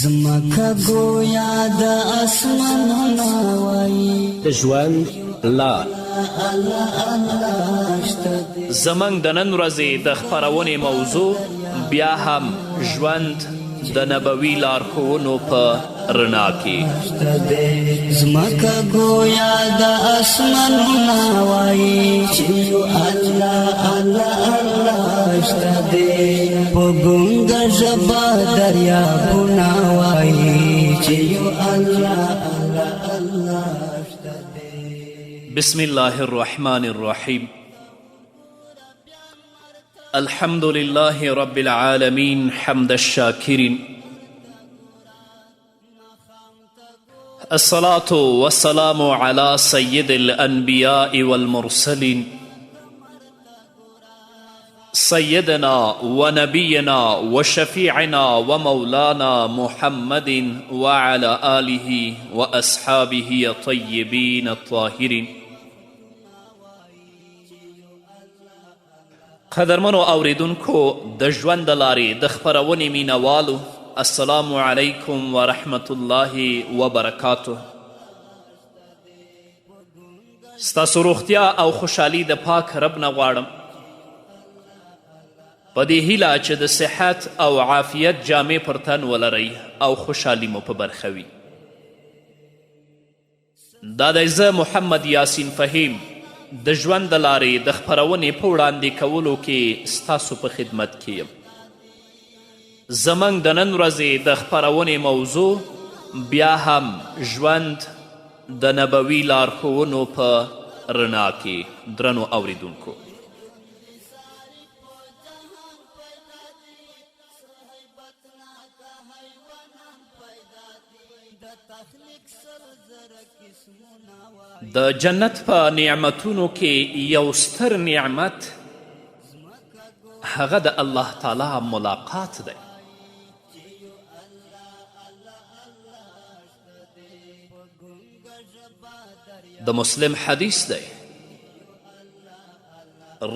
زمکه گویا د اسمانونه وایي د ژوند لار زموږ د نن ورځې د خپرونې موضوع بیا هم ژوند د نبوي لارښوونو په رڼا کې. زمکه گویا د اسمانونه وایي چې یو الله الله الله شته دی، په ګونګه ژبه دریابونه وایي چې یو الله الله الله شته دی. بسم الله الرحمن الرحیم. الحمد لله رب العالمين حمد الشاكرين، الصلاة والسلام على سيد الأنبياء والمرسلين سيدنا ونبينا وشفيعنا ومولانا محمد وعلى آله وأصحابه الطيبين الطاهرين. قدرمنو اوریدونکو د ژوند د لارې د خپرونې مینوالو، السلام علیکم ورحمت الله وبرکاته. ستاسو روغتیا او خوشحالي د پاک رب نه غواړم، په دې هیله چې د صحت او عافیت جامې پر تن ولرئ او خوشحالي مو په برخه وي. دا دی زه محمد یاسین فهیم د ژوند د لارې د خپرونې په وړاندې کولو کې ستاسو په خدمت کې یم. زموږ د نن ورځې د خپرونې موضوع بیا هم ژوند د نبوي لارښوونو په رڼا کې. درنو اوریدونکو، د جنت په نعمتونو کې یو ستر نعمت هغه د الله تعالی ملاقات دی. د مسلم حدیث دی،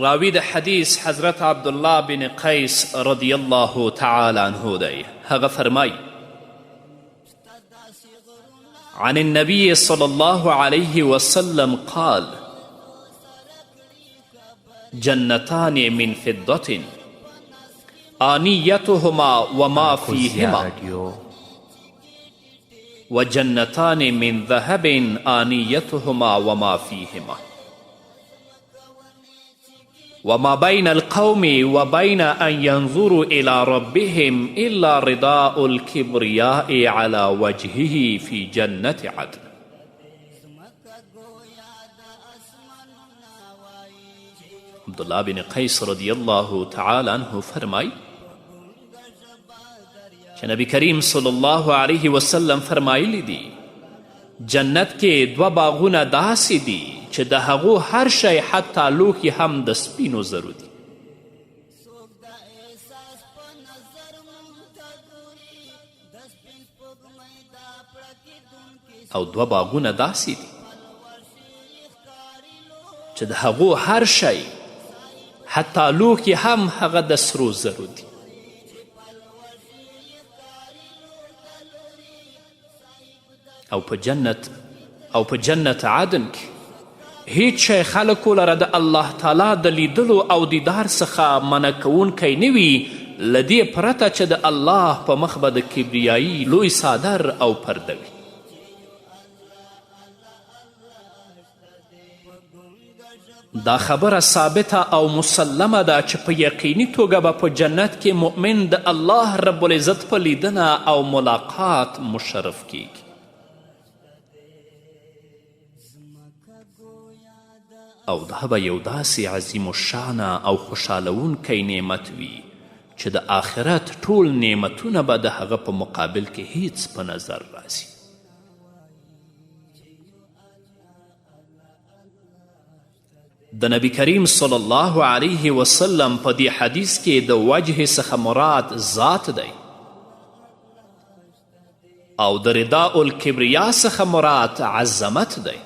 راوی د حدیث حضرت عبدالله بن قیس رضی الله تعالی عنه دی. هغه فرمای عن النبي صلى الله عليه وسلم قال جنتان من فضة آنيتهما وما فيهما وجنتان من ذهب آنيتهما وما فيهما وما بين القوم وبين أن ينظروا إلى ربهم إلا رداء الكبرياء على وجهه في جنة عدن. عبدالله بن قیس رضی الله تعالی عنه فرمای چې نبی کریم صلی الله علیه وسلم فرمایلی دی جنت کې دوه باغونه داسې دي چې د هغو هر شی حتی لوښي هم د سپینو زرو دي. او دوه باغونه داسې دي چې د هغو هر شی حتی لوښي هم هغه د سرو زرو دي. او په جنت عدن کې هیڅ شی خلکو لره د الله تعالی د لیدلو او دیدار څخه منع کوونکی نه وي، له دې پرته چې د الله په مخ به د کبریایي لوی څادر او پرده وي. دا خبره ثابته او مسلمه ده چې په یقیني توګه به په جنت کې مؤمن د الله رب العزت په لیدنه او ملاقات مشرف کیږي. او دا به یو داسې عظیم الشانه او خوشحالونکی نعمت وي چې د آخرت ټول نعمتونه به د هغه په مقابل کې هیڅ په نظر راځي. د نبی کریم صلی الله علیه وسلم په دې حدیث کې د وجه څخه مراد ذات دی، او د رداء الکبریا څخه مراد عظمت دی.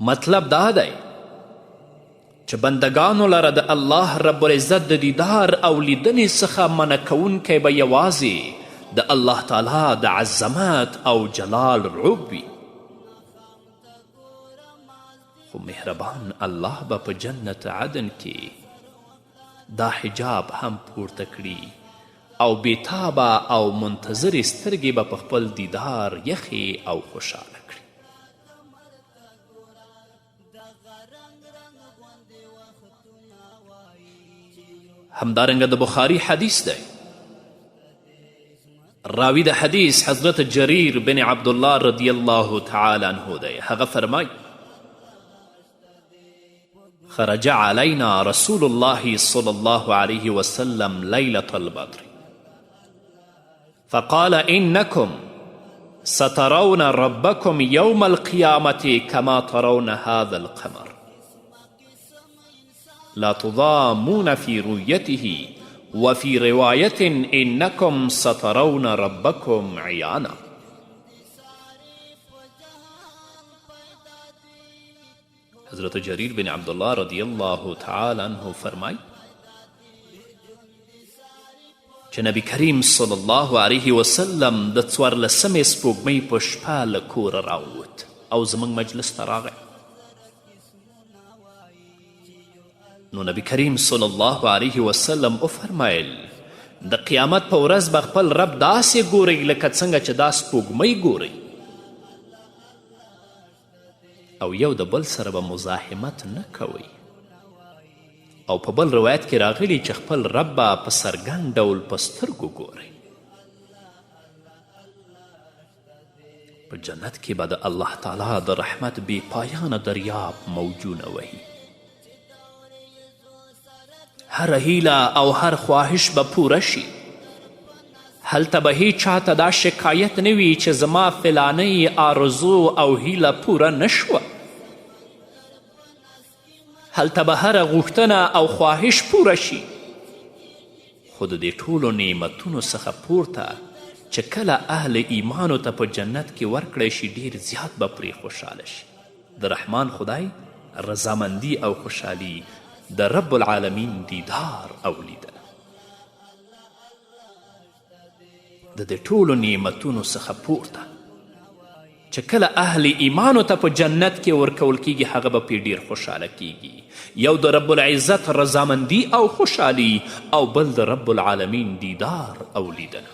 مطلب دا دی چې بندگانو لره د الله رب العزت د دیدار او لیدنې څخه منع کوونکی به یوازې د الله تعالی د عظمت او جلال رعب وي. خو مهربان الله به په جنت عدن کې دا حجاب هم پورته کړي او بیتابه او منتظرې سترګې به په خپل دیدار یخې او خوشحاله کړي. همدارنګه د بخاري حدیث دی. راوی د حدیث حضرت جریر بن عبدالله رضی الله تعالی عنه دی. هغه فرمای خرج علينا رسول الله صلى الله عليه وسلم ليلة البدر فقال إنكم سترون ربكم يوم القيامة كما ترون هذا القمر لا تضامون في رؤيته وفي رواية إنكم سترون ربكم عيانا. حضرت جریر بن عبدالله رضی الله تعالی عنه فرمای چې نبی کریم صلی الله علیه وسلم د 14مې سپوږمۍ په شپه له کوره راووت او زموږ مجلس ته راغی. نو نبی کریم صلی الله علیه وسلم وفرمایل د قیامت په ورځ به خپل رب داسې ګورئ لکه څنګه چې دا سپوږمۍ ګورئ او یو د بل سره به مزاحمت نه کوئ. او په بل روایت کې راغلي چې خپل رب به په څرګند ډول په سترګو ګورئ. په جنت کې به د الله تعالی د رحمت بې پایانه دریاب موجونه وهي. هر هیله او هر خواهش به پوره شي. هلته به هیچ چاته دا شکایت نه وي چې زما فلانی آرزو او هیله پوره نشوه. هلته به هره غوښتنه او خواهش پوره شي. خو د دې ټولو نعمتونو څخه پورته چې کله اهل ایمانو ته په جنت کې ورکړی شي ډیر زیات به پرې خوشحاله شي. د رحمان خدای رضامندي او خوشحالي د رب العالمین دیدار او لیدنه د دې ټولو نعمتونو څخه پورته چې کله اهل ایمانو ته په جنت کې ورکول کیږي هغه به پرې ډیر خوشحاله کیږي. یو د رب العزت رضامندي او خوشحالي او بل د رب العالمین دیدار او لیدنه.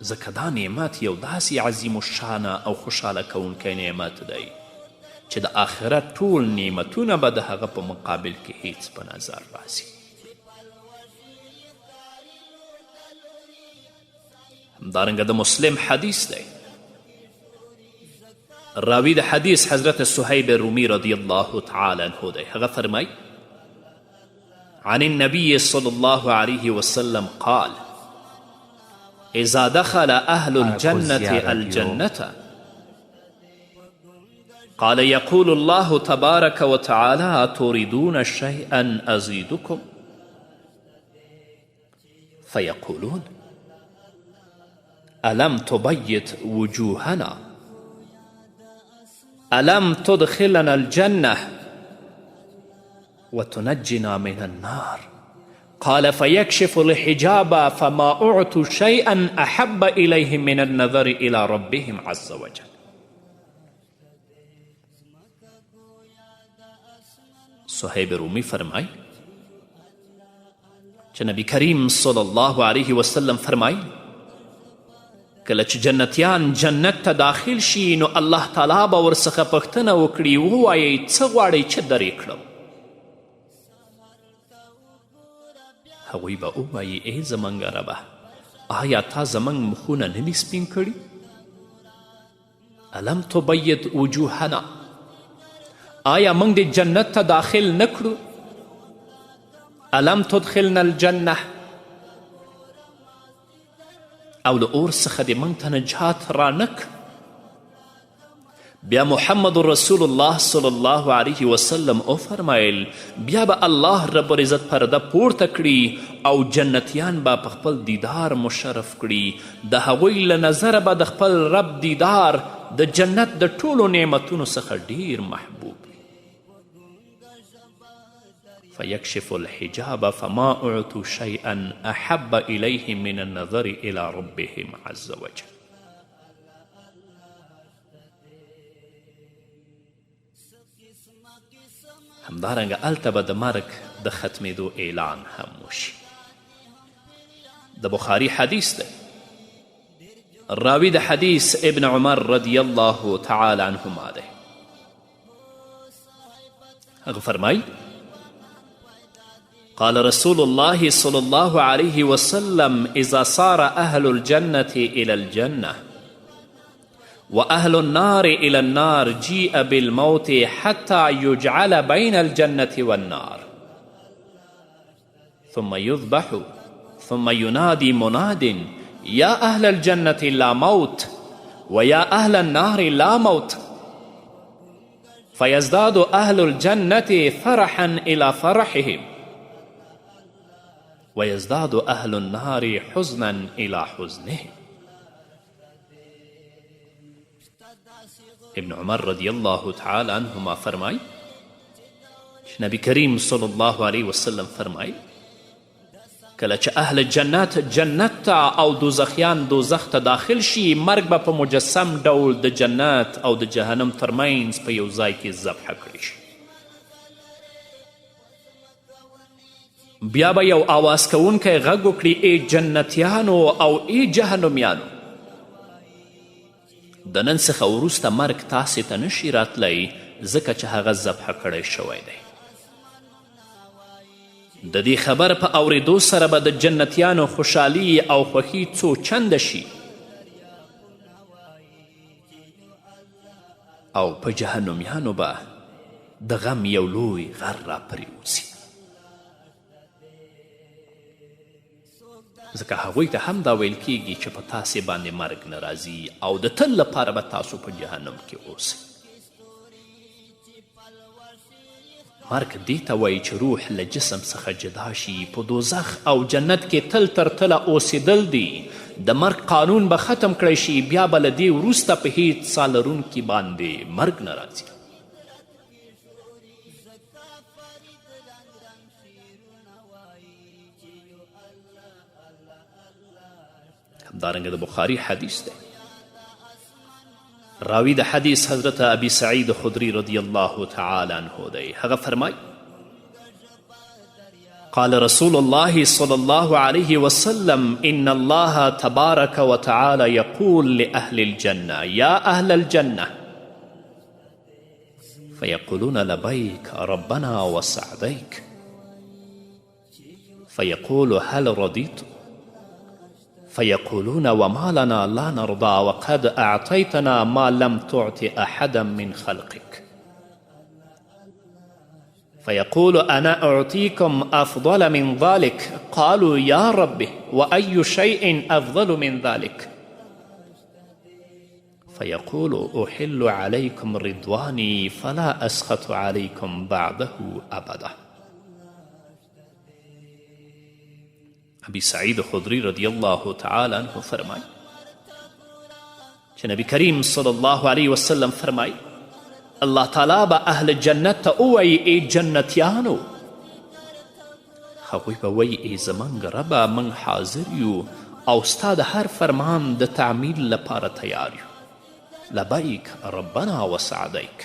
ځکه دا نعمت یو داسې عظیم الشانه او خوشحاله کوونکی نعمت دی چې د آخرت ټول نعمتونه به د هغه په مقابل کې هیڅ په نظر راسي. همدارنګه د مسلم حدیث دی. راوی د حدیث حضرت صهیب رومی رضی الله تعالی عنه دی. هغه فرمای عن النبي صلى الله عليه وسلم قال اذا دخل اهل الجنة الجنة قال يقول الله تبارك وتعالى تريدون شيئا أزيدكم فيقولون ألم تبيت وجوهنا ألم تدخلنا الجنة وتنجنا من النار قال فيكشف الحجاب فما أعطوا شيئا أحب إليهم من النظر إلى ربهم عز وجل. صهیب رومی فرمای چې نبی کریم صلی الله علیه وسلم فرمای کله چې جنتیان جنت ته داخل شي نو الله تعالی به ورڅخه پوښتنه وکړي ووایئ څه غواړئ چې درې کړم. هغوی به ووایي ای زموږ ربه آیا تا زموږ مخونه نه دي سپین کړي؟ الم تبید وجوهنا آیا موږ د جنت ته داخل نه کړو؟ الم تدخلنا الجنه او د اور څخه د موږ ته نجات رانک. بیا محمد رسول الله صلی الله علیه وسلم وفرمایل بیا به الله رب العزت پرده پورته کړي او جنتیان به په خپل دیدار مشرف کړي. د هغوی له نظره به د خپل رب دیدار د جنت د ټولو نعمتونو څخه ډیر محبوب وي. فیکشف الحجاب فما اعطوا شیئا احب الیهم من النظر الى ربهم عز وجل. همدارنګه هلته به د مرګ د ختمېدو اعلان هم وشي. د بخاري حدیث دی، راوی د حدیث ابن عمر رضی الله تعالی عنهما دی. هغه فرمایي قال رسول الله صلى الله عليه وسلم اذا صار اهل الجنة الى الجنة واهل النار الى النار جيء بالموت حتى يجعل بين الجنة والنار ثم يذبح ثم ينادي مناد يا اهل الجنة لا موت ويا اهل النار لا موت فيزداد اهل الجنة فرحا الى فرحهم ويزداد اهل النار حزنا الى حزنهم. ابن عمر رضی الله تعالی عنهما فرمای نبی کریم صلی الله علیه وسلم فرمای کله چې اهل جنت جنت ته او دوزخیان دوزخ ته داخل شي، مرګ به په مجسم ډول د جنت او د جهنم ترمنځ په یو ځای کې ذبحه کړي شي. بیا به یو آواز کوونکی غږ وکړي ای جنتیانو او ای جهنمیانو، د نن څخه وروسته مرګ تاسې ته نشي راتلی ځکه چې هغه ذبحه کړی شوی دی. د دې خبر په اورېدو سره به د جنتیانو خوشحالي او خوښي څو چنده شي او په جهنمیانو به د غم یو لوی غر راپرېوځي، ځکه هغوی ته هم دا ویل کیږي چې په تاسې باندې مرګ نه راځي او د تل لپاره به تاسو په جهنم کې اوسئ. مرګ دې ته وایي چې روح له جسم څخه جدا شي. په دوزخ او جنت کې تل تر تله اوسېدل دي. د مرګ قانون به ختم کړی شي، بیا به له دې وروسته په هیڅ سا لرونکي باندې مرګ نه راځي. همدارنګه د بخاري حدیث دی، راوی د حدیث حضرت ابی سعید خدری رضی الله تعالی عنه دی. هغه فرمای قال رسول الله صلى الله عليه وسلم ان الله تبارك وتعالى يقول لأهل الجنة يا أهل الجنة فيقولون لبيك ربنا وسعديك فيقول هل رضيت فيقولون وما لنا لا نرضى وقد أعطيتنا ما لم تعط أحدا من خلقك فيقول أنا أعطيكم أفضل من ذلك قالوا يا رب وأي شيء أفضل من ذلك فيقول أحل عليكم رضواني فلا أسخط عليكم بعده أبدا. ابی سعید خدری رضی الله تعالی عنه فرمای چې نبی کریم صلی الله علیه وسلم فرمای الله تعالی به اهل جنت ته ووایي ای جنتیانو، هغوی به وایي ای زموږ ربه موږ حاضر یو او ستا د هر فرمان د تعمیل لپاره تیار یو. لبیک ربنا وسعدیک.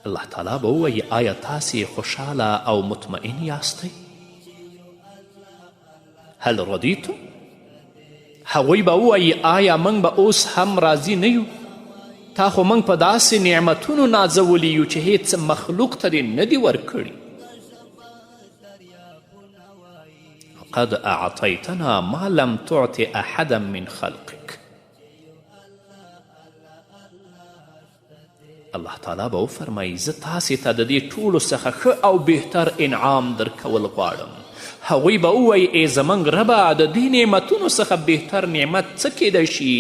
الله تعالی به ووایي آیا تاسې خوشحاله او مطمئن یاستئ؟ هل رضیتم؟ هغوی به ووایي آیا موږ به اوس هم راضي نه یو؟ تا خو موږ په داسې نعمتونو نازولی یو چې هیڅ مخلوق ته دې نه دي ورکړي. قد اعطیتنا ما لم تعط احدا من خلقک. الله تعالی به وفرمایي زه تاسې ته د دې ټولو څخه ښه او بهتر انعام درکول غواړم. هغوی به ووایي ای زموږ ربه د دې نعمتونو څخه بهتر نعمت څه کیدی شي؟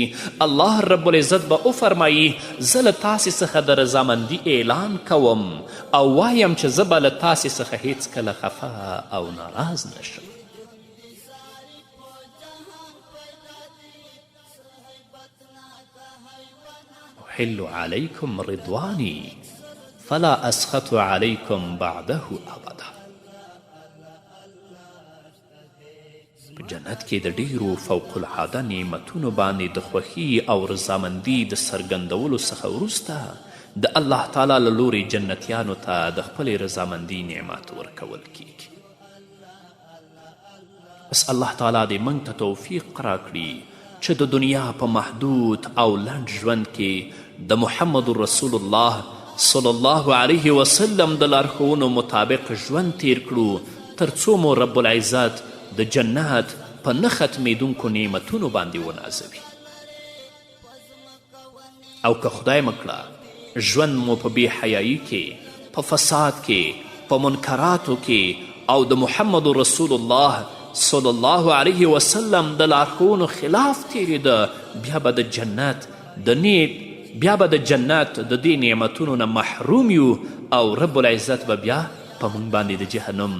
الله رب العزت به وفرمایي زه له تاسې څخه د رضامندي اعلان کوم او وایم چې زه به له تاسې څخه هیڅکله خفه او ناراض نشم. احل علیکم رضوانی فلا اسخط علیکم بعده ابدا. په جنت کې د ډیرو فوق العاده نعمتونو باندې د خوښي او رضامندي د څرګندولو څخه وروسته د الله تعالی له لورې جنتیانو ته د خپلې رضامندي نعمت ورکول کیږي. بس الله تعالی دې موږ ته توفیق راکړي چې د دنیا په محدود او لنډ ژوند کې د محمد رسول الله صلی الله علیه وسلم د لارښوونو مطابق ژوند تیر کړو تر څو مو رب العزت د جنت په نه ختمیدونکو نعمتونو باندې ونازوي. او که خدای مکړه ژوند مو په بې حیایي کې، په فساد کې، په منکراتو کې او د محمد رسول الله صلی الله علیه وسلم د لارښوونو خلاف تیریده، بیا به د جنت د دې نعمتونو نه محروم یو او رب العزت به بیا په موږ باندې د جهنم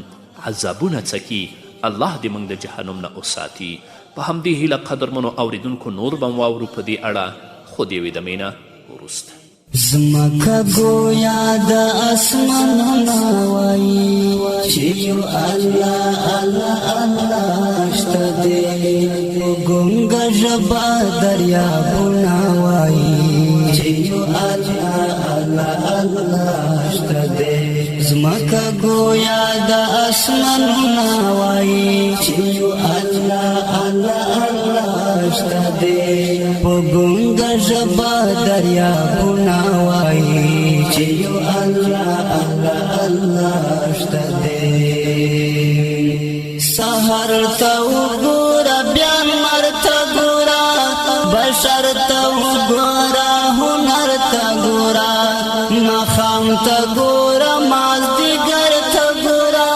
عذابونه څکي. الله دې موږ د جهنم نه وساتي. په همدې هیله قدرمنو اوریدونکو نور به م واورو په دې اړه، خو د یوې دمې نه وروسته. زمکه گویا د اسمانونه وایي چې یو الله الله الله شته دی، په ګونګه ژبه دریابونه وایي چې یو الله الله الله شته دی. زمکه گویا د اسمانونه وایي چې یو الله الله الله شته دی، په ګونګه ژبه دریابونه وایي چې یو الله الله الله شته دی. سحر ته وګوره بیا لمر ته ګوره، بشر ته وګوره هنر ته ګوره، ماښام ته ګوره مازدیګر ته ګوره،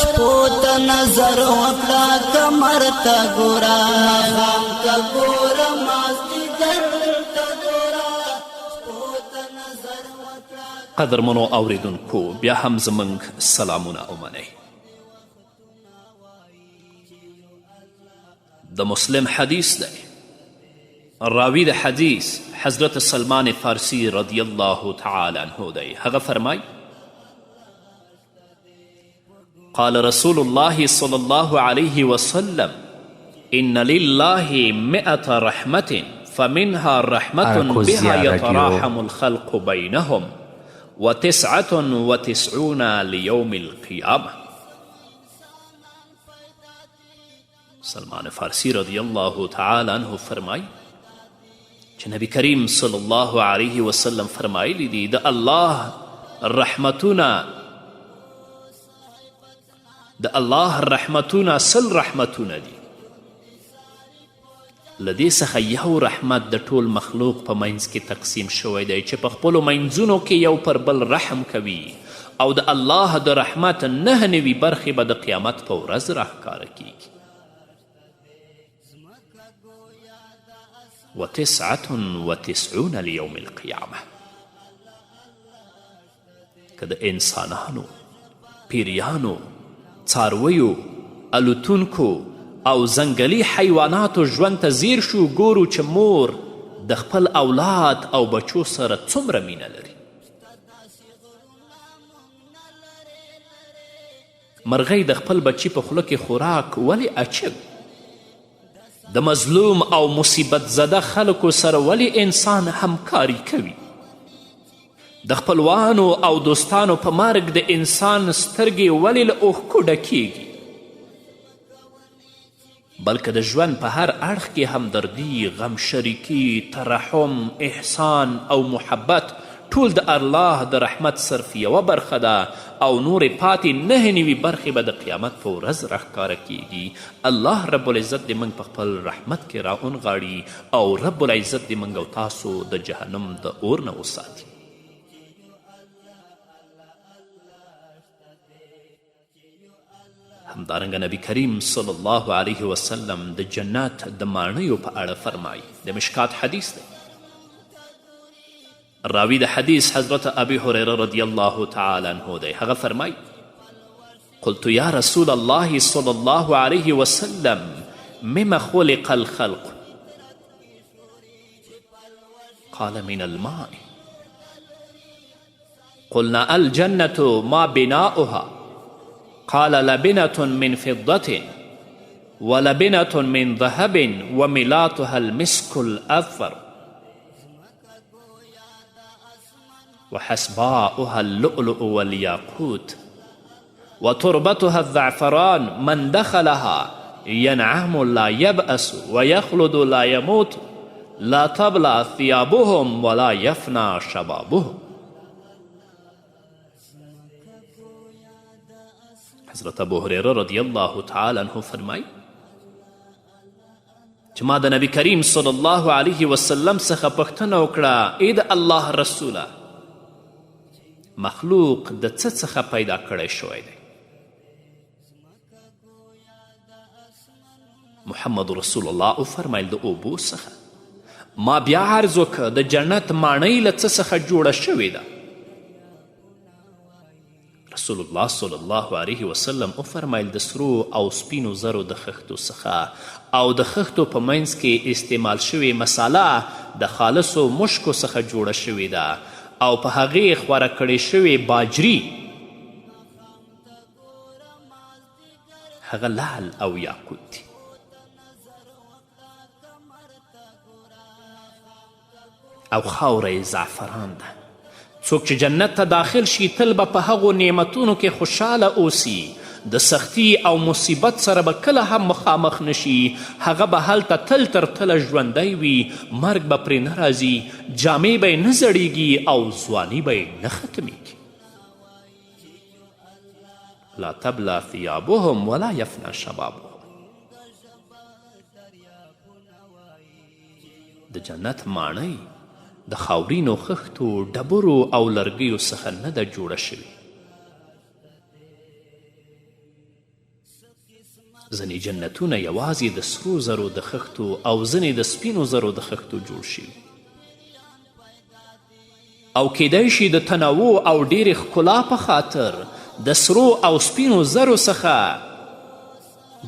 شپو ته نظر وکړه کمر ته ګوره، ماښام ته ګوره مازدیګر ته ګوره، شپو ته نظر وکړه. قدرمنو اوریدونکو بیا هم زموږ سلامونه ومنئ. د مسلم حدیث دی، راوی د حدیث حضرت سلمان فارسی رضی الله تعالی عنه دی. هغه فرمای قال رسول الله صلی الله علیه وسلم ان لله 100 رحمة فمنها رحمة بها يتراحم الخلق بينهم و99 لیوم القیامة. سلمان فارسی رضی الله تعالی عنه فرمای چې نبی کریم صلی الله علیه وسلم فرمایلی دي د الله رحمتونه سل رحمتونه دي. له دې څخه یو رحمت د ټول مخلوق په منځ کې تقسیم شوی دی چې په خپلو منځونو کې یو پر بل رحم کوي، او د الله د رحمت 9 نوي برخې به د قیامت په ورځ راښکاره کیږي. و99 لیوم القیامه. که د انسانانو، پیریانو، څارویو، الوتونکو او ځنګلي حیواناتو ژوند ته ځیر شو، ګورو چې مور د خپل اولاد او بچو سره څومره مینه لري. مرغۍ د خپل بچي په خوله کې خوراک ولې اچوي؟ د مظلوم او مصیبت زده خلکو سره ولی انسان همکاری کوي؟ د خپلوانو او دوستانو په مرګ د انسان سترګې ولی له اوښکو ډکیږي؟ بلکې د ژوند په هر اړخ کې همدردي، غم شریکي، ترحم، احسان او محبت ټول د الله د رحمت صرف یوه برخه ده، او نورې پاتې 9 نوي برخې به د قیامت په ورځ راښکاره کیږي. الله رب العزت دې موږ په خپل رحمت کې راونغاړي او رب العزت دې موږ او تاسو د جهنم د اور نه وساتي. همدارنګه نبی کریم صلی الله علیه وسلم د جنت د ماڼیو په اړه فرمایي. د مشکات حدیث دی، راوی د حدیث حضرت ابی هریره رضی الله تعالی عنه دی. هغه فرمای قلت یا رسول الله صلی الله علیه وسلم مما خلق الخلق؟ قال من الماء. قلنا الجنة ما بناؤها؟ قال لبنة من فضة ولبنة من ذهب وملاتها المسك الأذفر وحسباؤها اللؤلؤ والياقوت وتربتها الزعفران من دخلها ينعم لا يبأس ويخلد لا يموت لا تبلى ثيابهم ولا يفنى شبابهم. حضرت ابو هریره رضی الله تعالی عنه فرمای چې ما د نبی کریم صلی الله علیه وسلم څخه پوښتنه وکړه ای د الله رسوله مخلوق د څه څخه پیدا کړی شوی دی؟ محمد رسول الله وفرمیل د اوبو څخه. ما بیا عرض وکړه د جنت ماڼۍ له څه څخه جوړه شوې ده؟ رسول الله صلی الله علیه وسلم وفرمیل د سرو او سپینو زرو د خښتو څخه او د خښتو په منځ کې استعمال شوې مساله د خالصو مشکو څخه جوړه شوې ده او په هغې خوره کړې شوې باجري هغه لعل او یاقوت دي. او خاوره زعفران ده. څوک چې جنت ته داخل شي تل به په هغو نعمتونو کې خوشحاله اوسي. د سختی او مصیبت سره به کله هم مخامخ نشي. هغه به هلته تل تر تله ژوندی وي. مرګ به پرې نه راځي. جامې به یې نه زړیږي او ځواني به یې نه ختمیږي. لا تبلا ثیابهم ولا یفنا شبابهم. د جنت ماڼۍ د خاورینو خښتو ډبرو او لرګیو څخه نه ده جوړه شوې. ځینې جنتونه یوازې د سرو زرو د خښتو او ځینې د سپینو زرو د خښتو جوړ شوي او کیدای شي د تنوع او ډېرې ښکلا په خاطر د سرو او سپینو زرو څخه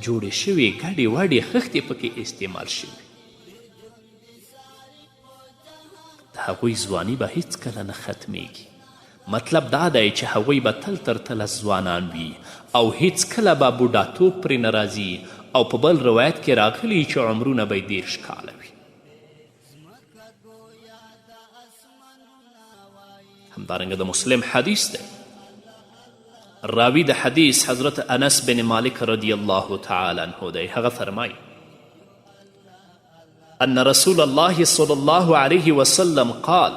جوړې شوې ګډې وډې خښتې پکې استعمال شوي. د هغوی ځواني به هیڅکله نه ختمیږي. مطلب دا دی چې هغوی به تل تر تله ځوانان وي او هیڅکله به بوډاتوب پرې نه راځي او په بل روایت کې راغلي چې عمرونه به یې 30 کاله وي. همدارنګه د مسلم حدیث دی. راوی د حدیث حضرت انس بن مالک رضی الله تعالی عنه دی. هغه فرمایي أن رسول الله صلى الله عليه وسلم قال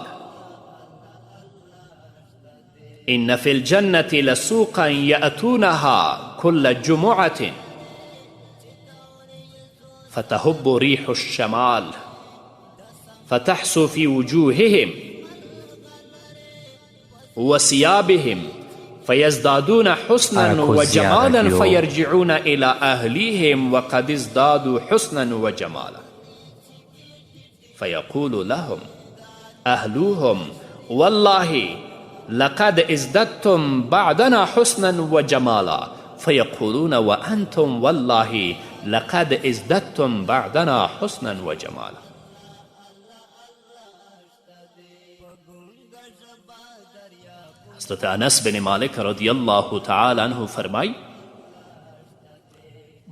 إن في الجنة لسوقا يأتونها كل جمعة فتهب ريح الشمال فتحسو في وجوههم وثيابهم فيزدادون حسنا وجمالا فيرجعون إلى أهليهم وقد ازدادوا حسنا وجمالا فيقول لهم أهلوهم والله لقد ازددتم بعدنا حسنا وجمالا فيقولون وأنتم والله لقد ازددتم بعدنا حسنا وجمالا. حضرت انس بن مالک رضی الله تعالی عنه فرمای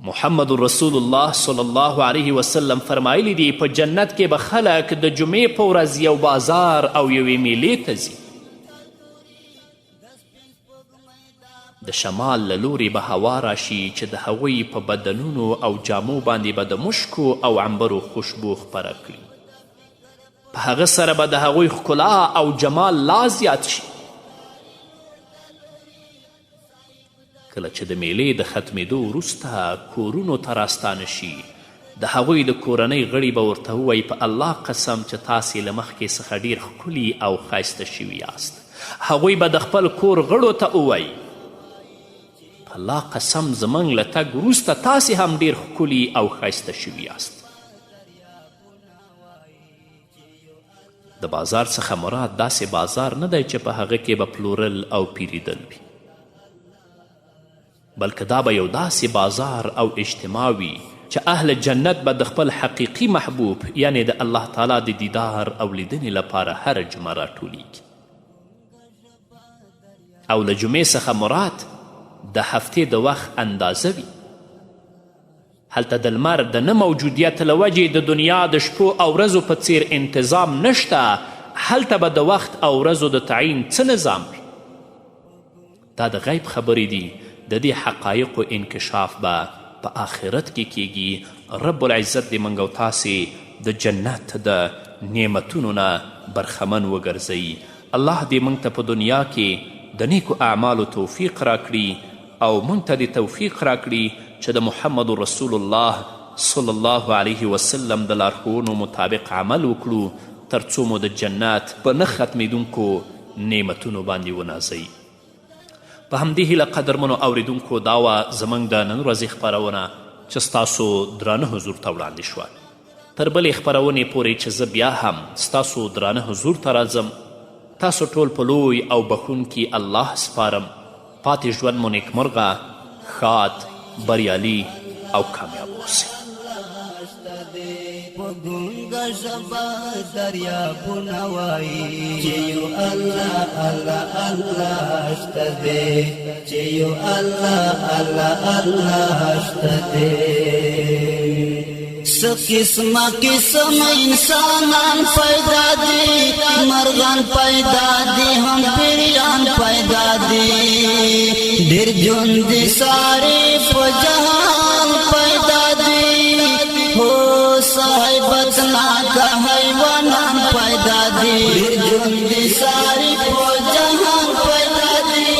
محمد رسول الله صلی الله علیه وسلم فرمایلی دی په جنت کې به خلک د جمعې په ورځ یو بازار او یوې میلې ته ځي. د شمال له لورې به هوا راشي چې د هغوی په بدنونو او جامو باندې به د مشکو او عنبرو خوشبو خپره کړي. په هغه سره به د هغوی ښکلا او جمال لا زیات شي. کله چې د میلې د ختمېدو وروسته کورونو ته راستانه شي د هغوی د کورنۍ غړي به ورته ووایي په الله قسم چې تاسې له مخکې څخه ډېر ښکلي او ښایسته شوي یاست. هغوی به د خپل کور غړو ته ووایي په الله قسم زموږ له تګ وروسته تاسې هم ډېر ښکلي او ښایسته شوي یاست. د بازار څخه مراد داسې بازار نه دی چې په هغه کې به پلورل او پیریدل وي، بلکې دا به یو داسې بازار او اجتماع وي چې اهل جنت به د خپل حقیقي محبوب یعنی د الله تعالی د دیدار او لیدنې لپاره هره جمعه راټولیږي او له جمعې څخه مراد د هفتې د وخت اندازه وي هلته د لمر د نه موجودیت له وجې د دنیا د شپو او ورځو په څیر انتظام نشته هلته به د وخت او ورځو د تعیین څه نظام وي دا د غیب خبرې دي د دې حقایقو انکشاف به په آخرت کې کیږي رب العزت دې موږ او تاسې د جنت د نعمتونو نه برخمن وګرځوي الله دې موږ ته په دنیا کې د نیکو اعمالو توفیق راکړي او موږ ته دې توفیق راکړي چې د محمد رسول الله صلی الله علیه وسلم د لارښوونو مطابق عمل وکړو تر څو مو د جنت په نه ختمیدونکو نعمتونو باندې ونازوي په همدې هیله قدرمنو اوریدونکو دا وه زموږ د نن ورځې خپرونه چې ستاسو درانه حضور ته وړاندې شوه تر بلې خپرونې پورې چې زه بیا هم ستاسو درانه حضور ته راځم تاسو ټول په لوی او بخونکي الله سپارم پاتې ژوند مو نیکمرغه ښاد بریالي او کامیاب اوسئ ګونګه ژبه دریابونه وایي چې یو الله الله الله شته دی چې یو الله الله الله شته دی څه قسمه قسم انسانان پیدا دي مرغان پیدا دي هم پیریان پیدا دي ډېر ژوندي ساري په جهان پیدا دي هو صاحبت ناکه حیوانان پیدا دي ډېر ژوندي ساري په جهان پیدا دي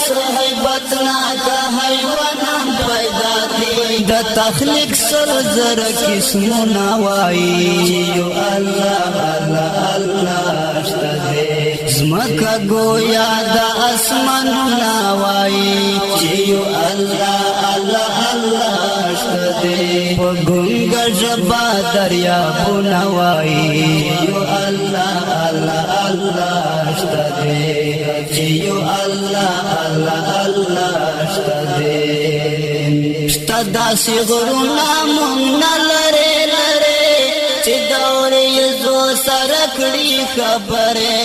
صاحبت ناکه حیوانان پیدا دي د تخلیق سر زر قسمونه وایي یو الله الله الله شته دی ځمکه ګویا د اسمانونه وایي چې یو الله الله الله شته دی په ګونګه ژبه دریابونه وایي یو الله الله الله شته دی چې یو الله الله الله شته دی شته داسې غرونه مونږ نه لرې لرې چې د اورېزو سره کړي خبرې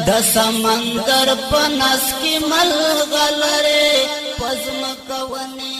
د سمندر په نس کې ملغلرې په ځمکه ونې